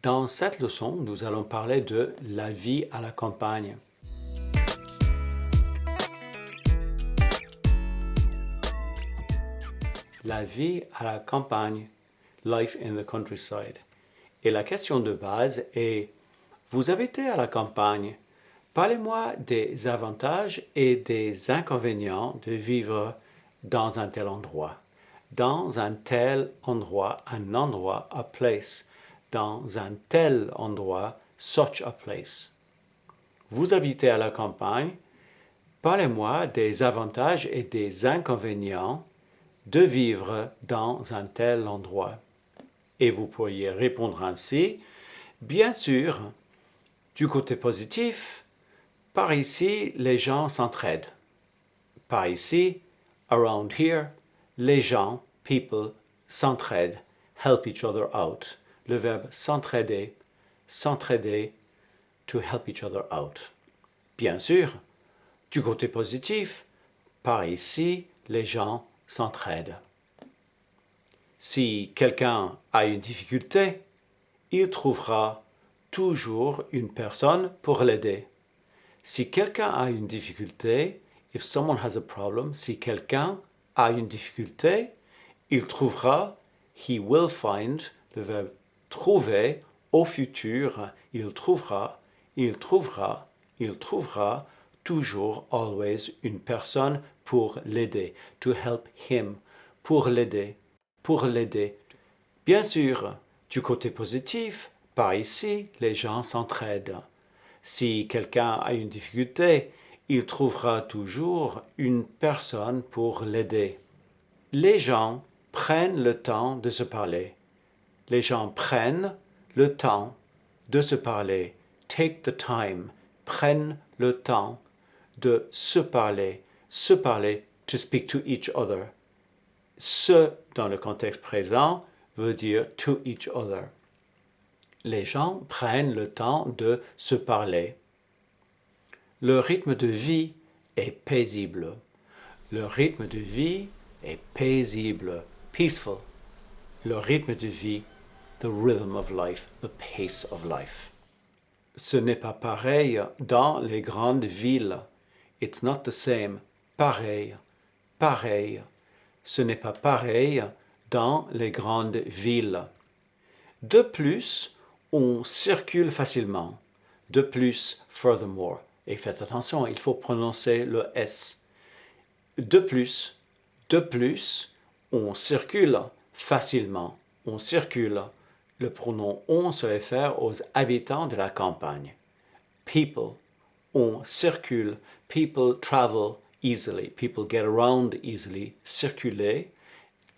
Dans cette leçon, nous allons parler de la vie à la campagne. La vie à la campagne, life in the countryside. Et la question de base est, vous habitez à la campagne, parlez-moi des avantages et des inconvénients de vivre dans un tel endroit. Dans un tel endroit, un endroit, a place. Dans un tel endroit, such a place. Vous habitez à la campagne, parlez-moi des avantages et des inconvénients de vivre dans un tel endroit. Et vous pourriez répondre ainsi, bien sûr, du côté positif, par ici, les gens s'entraident. Par ici, around here, les gens, people, s'entraident, help each other out. Le verbe s'entraider, to help each other out. Bien sûr, du côté positif, par ici, les gens s'entraident. Si quelqu'un a une difficulté, il trouvera toujours une personne pour l'aider. Si quelqu'un a une difficulté, if someone has a problem, si quelqu'un a une difficulté, il trouvera, he will find, le verbe trouver, au futur, il trouvera toujours, always, une personne pour l'aider, to help him, pour l'aider. Bien sûr, du côté positif, par ici, les gens s'entraident. Si quelqu'un a une difficulté, il trouvera toujours une personne pour l'aider. Les gens prennent le temps de se parler. Les gens prennent le temps de se parler. Take the time. Prennent le temps de se parler. Se parler, to speak to each other. Se, dans le contexte présent, veut dire to each other. Les gens prennent le temps de se parler. Le rythme de vie est paisible. Le rythme de vie est paisible, peaceful. Le rythme de vie, the rhythm of life, the pace of life. Ce n'est pas pareil dans les grandes villes. It's not the same. Pareil. Ce n'est pas pareil dans les grandes villes. De plus, on circule facilement. De plus, furthermore. Et faites attention, il faut prononcer le S. De plus, on circule facilement. On circule. Le pronom on se réfère aux habitants de la campagne. People, on circule. People travel easily. People get around easily. Circuler.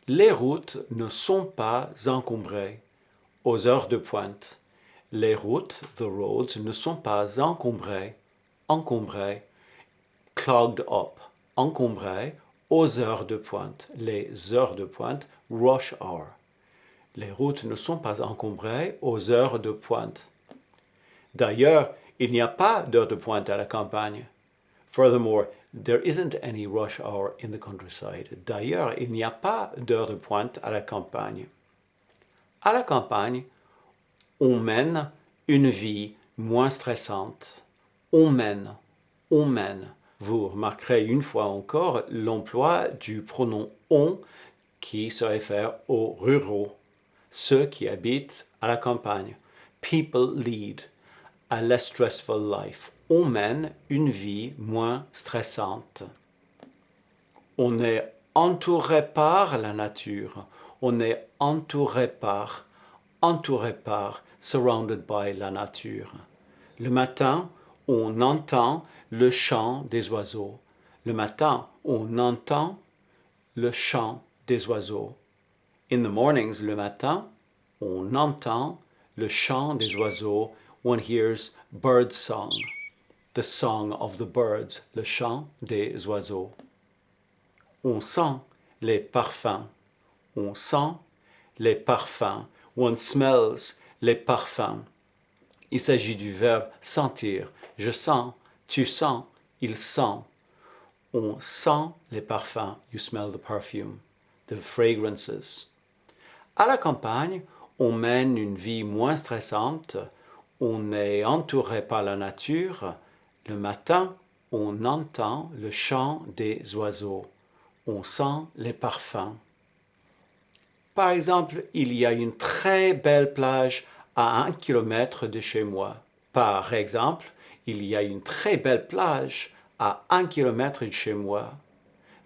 Les routes ne sont pas encombrées aux heures de pointe. Les routes, the roads, ne sont pas encombrées, clogged up, encombrées aux heures de pointe. Les heures de pointe, rush hour. Les routes ne sont pas encombrées aux heures de pointe. D'ailleurs, il n'y a pas d'heure de pointe à la campagne. Furthermore, there isn't any rush hour in the countryside. D'ailleurs, il n'y a pas d'heure de pointe à la campagne. À la campagne, on mène une vie moins stressante. On mène. Vous remarquerez une fois encore l'emploi du pronom on qui se réfère aux ruraux, ceux qui habitent à la campagne. People lead a less stressful life. On mène une vie moins stressante. On est entouré par la nature. On est entouré par, surrounded by la nature. Le matin, on entend le chant des oiseaux. Le matin, on entend le chant des oiseaux. In the mornings, le matin, on entend le chant des oiseaux. One hears bird song, the song of the birds, le chant des oiseaux. On sent les parfums. On sent les parfums. One smells les parfums. Il s'agit du verbe sentir. Je sens, tu sens, il sent. On sent les parfums. You smell the perfume, the fragrances. À la campagne, on mène une vie moins stressante, on est entouré par la nature. Le matin, on entend le chant des oiseaux, on sent les parfums. Par exemple, il y a une très belle plage à 1 kilomètre de chez moi. Par exemple, il y a une très belle plage à 1 kilomètre de chez moi.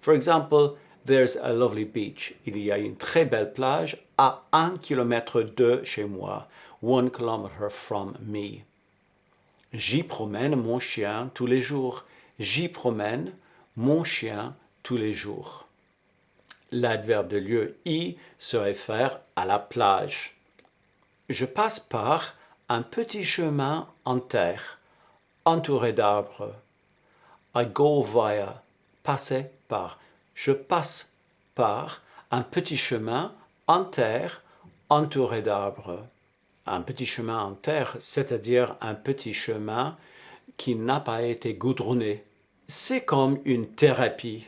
For example, there's a lovely beach. Il y a une très belle plage à 1 kilomètre de chez moi. 1 kilometer from me. J'y promène mon chien tous les jours. J'y promène mon chien tous les jours. L'adverbe de lieu y se réfère à la plage. Je passe par un petit chemin en terre, entouré d'arbres. I go via, passer par. Je passe par un petit chemin en terre, entouré d'arbres. Un petit chemin en terre, c'est-à-dire un petit chemin qui n'a pas été goudronné. C'est comme une thérapie.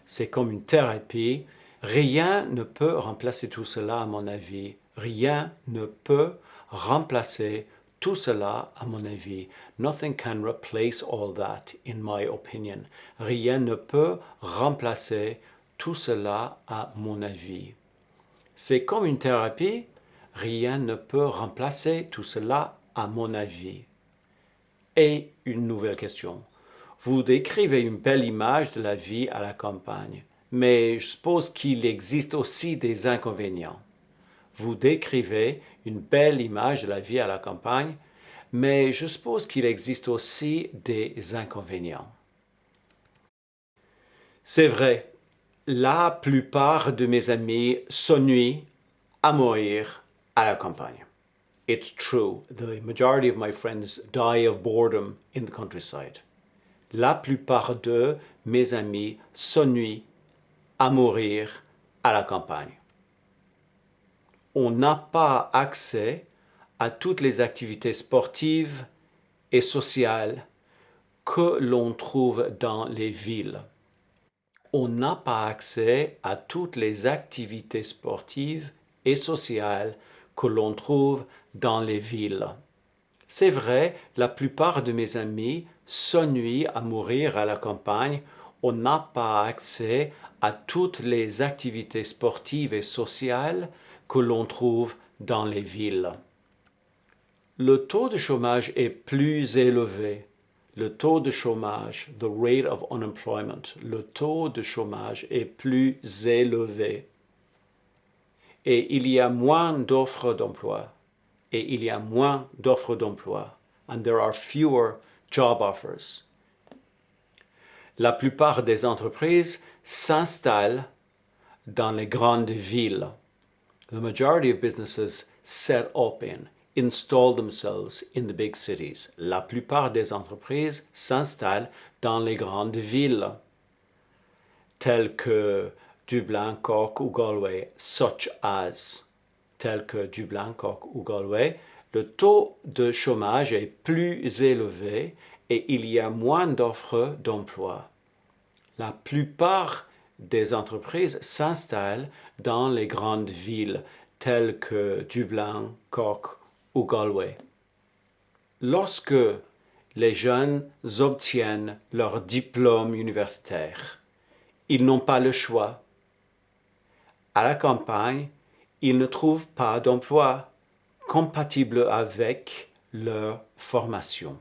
C'est comme une thérapie. Rien ne peut remplacer tout cela, à mon avis. Rien ne peut remplacer tout cela, à mon avis. Nothing can replace all that, in my opinion. Rien ne peut remplacer tout cela, à mon avis. C'est comme une thérapie. Rien ne peut remplacer tout cela, à mon avis. Et une nouvelle question. Vous décrivez une belle image de la vie à la campagne, mais je suppose qu'il existe aussi des inconvénients. Vous décrivez une belle image de la vie à la campagne, mais je suppose qu'il existe aussi des inconvénients. C'est vrai, la plupart de mes amis s'ennuient à mourir à la campagne. It's true, the majority of my friends die of boredom in the countryside. La plupart de mes amis s'ennuient à mourir à la campagne. On n'a pas accès à toutes les activités sportives et sociales que l'on trouve dans les villes. On n'a pas accès à toutes les activités sportives et sociales que l'on trouve dans les villes. C'est vrai, la plupart de mes amis s'ennuient à mourir à la campagne. On n'a pas accès à toutes les activités sportives et sociales que l'on trouve dans les villes. Le taux de chômage est plus élevé. Le taux de chômage, the rate of unemployment, le taux de chômage est plus élevé. Et il y a moins d'offres d'emploi. Et il y a moins d'offres d'emploi. And there are fewer job offers. La plupart des entreprises s'installent dans les grandes villes. The majority of businesses set up install themselves in the big cities. La plupart des entreprises s'installent dans les grandes villes, telles que Dublin, Cork ou Galway, such as, tels que Dublin, Cork ou Galway. Le taux de chômage est plus élevé et il y a moins d'offres d'emploi. La plupart des entreprises s'installent dans les grandes villes telles que Dublin, Cork ou Galway. Lorsque les jeunes obtiennent leur diplôme universitaire, ils n'ont pas le choix. À la campagne, ils ne trouvent pas d'emploi compatible avec leur formation.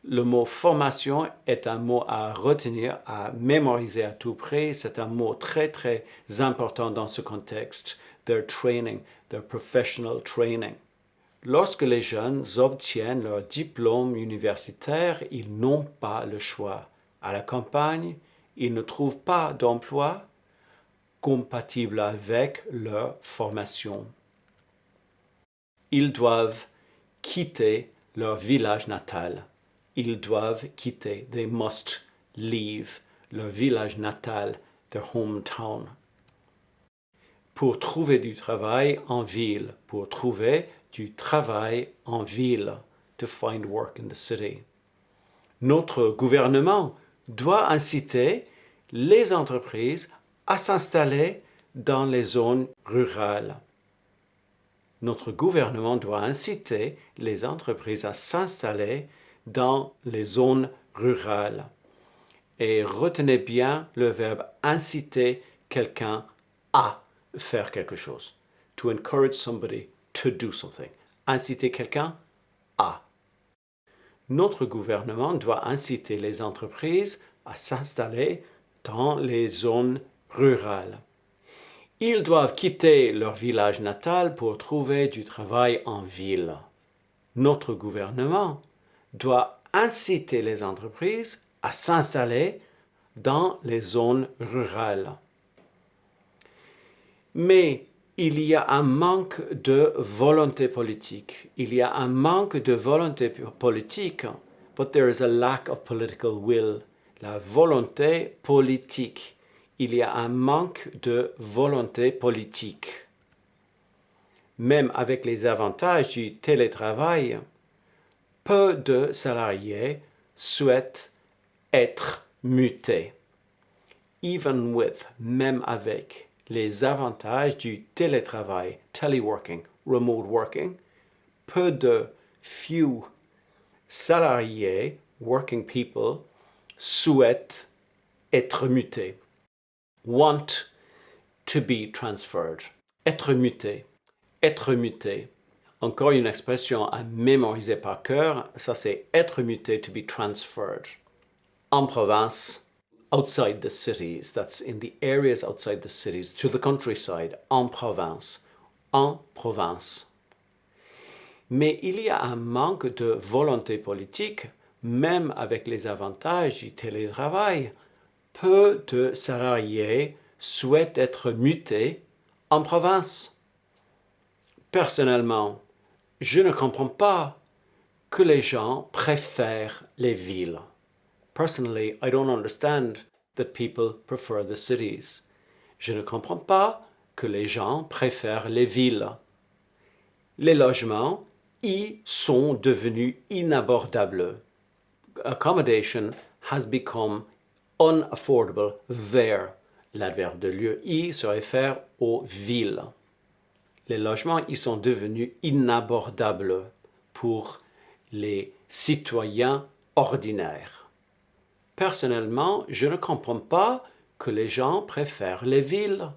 Le mot formation est un mot à retenir, à mémoriser à tout prix. C'est un mot très très important dans ce contexte. Their training, their professional training. Lorsque les jeunes obtiennent leur diplôme universitaire, ils n'ont pas le choix. À la campagne, ils ne trouvent pas d'emploi compatible avec leur formation. Ils doivent quitter leur village natal. Ils doivent quitter, they must leave, leur village natal, their hometown. Pour trouver du travail en ville, pour trouver du travail en ville, to find work in the city. Notre gouvernement doit inciter les entreprises à s'installer dans les zones rurales. Notre gouvernement doit inciter les entreprises à s'installer dans les zones rurales. Et retenez bien le verbe inciter quelqu'un à faire quelque chose. To encourage somebody to do something. Inciter quelqu'un à. Notre gouvernement doit inciter les entreprises à s'installer dans les zones rurales. Ils doivent quitter leur village natal pour trouver du travail en ville. Notre gouvernement doit inciter les entreprises à s'installer dans les zones rurales. Mais il y a un manque de volonté politique. Il y a un manque de volonté politique, but there is a lack of political will. La volonté politique. Il y a un manque de volonté politique. Même avec les avantages du télétravail, peu de salariés souhaitent être mutés. Even with, même avec les avantages du télétravail, teleworking, remote working, few salariés, working people, souhaitent être mutés. Want to be transferred. Être muté. Être muté. Encore une expression à mémoriser par cœur, ça c'est être muté, to be transferred. En province, outside the cities, that's in the areas outside the cities, to the countryside, en province. En province. Mais il y a un manque de volonté politique, même avec les avantages du télétravail. Peu de salariés souhaitent être mutés en province. Personnellement, je ne comprends pas que les gens préfèrent les villes. Personally, I don't understand that people prefer the cities. Je ne comprends pas que les gens préfèrent les villes. Les logements y sont devenus inabordables. Accommodation has become unaffordable there. L'adverbe de lieu y se réfère aux villes. Les logements y sont devenus inabordables pour les citoyens ordinaires. Personnellement, je ne comprends pas que les gens préfèrent les villes.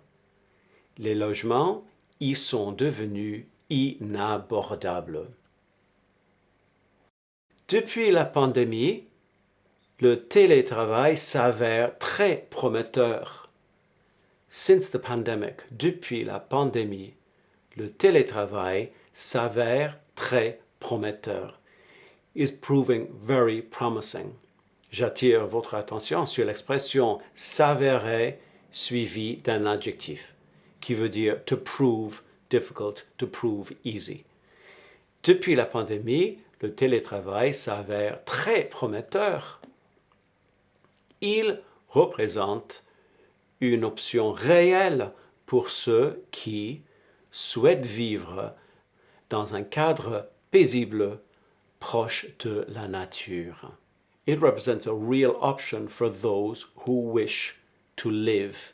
Les logements y sont devenus inabordables. Depuis la pandémie, le télétravail s'avère très prometteur. Since the pandemic, depuis la pandémie, le télétravail s'avère très prometteur. Is proving very promising. J'attire votre attention sur l'expression s'avérer suivie d'un adjectif qui veut dire to prove difficult, to prove easy. Depuis la pandémie, le télétravail s'avère très prometteur. Il représente une option réelle pour ceux qui souhaitent vivre dans un cadre paisible proche de la nature. It represents a real option for those who wish to live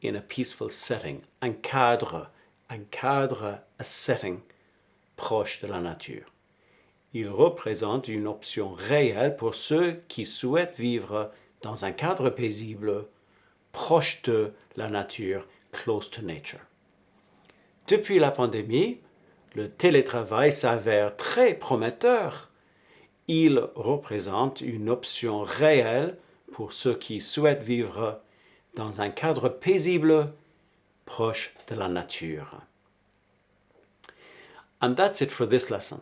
in a peaceful setting. Un cadre, a setting proche de la nature. Il représente une option réelle pour ceux qui souhaitent vivre dans un cadre paisible proche de la nature, close to nature. Depuis la pandémie, le télétravail s'avère très prometteur. Il représente une option réelle pour ceux qui souhaitent vivre dans un cadre paisible proche de la nature. And that's it for this lesson.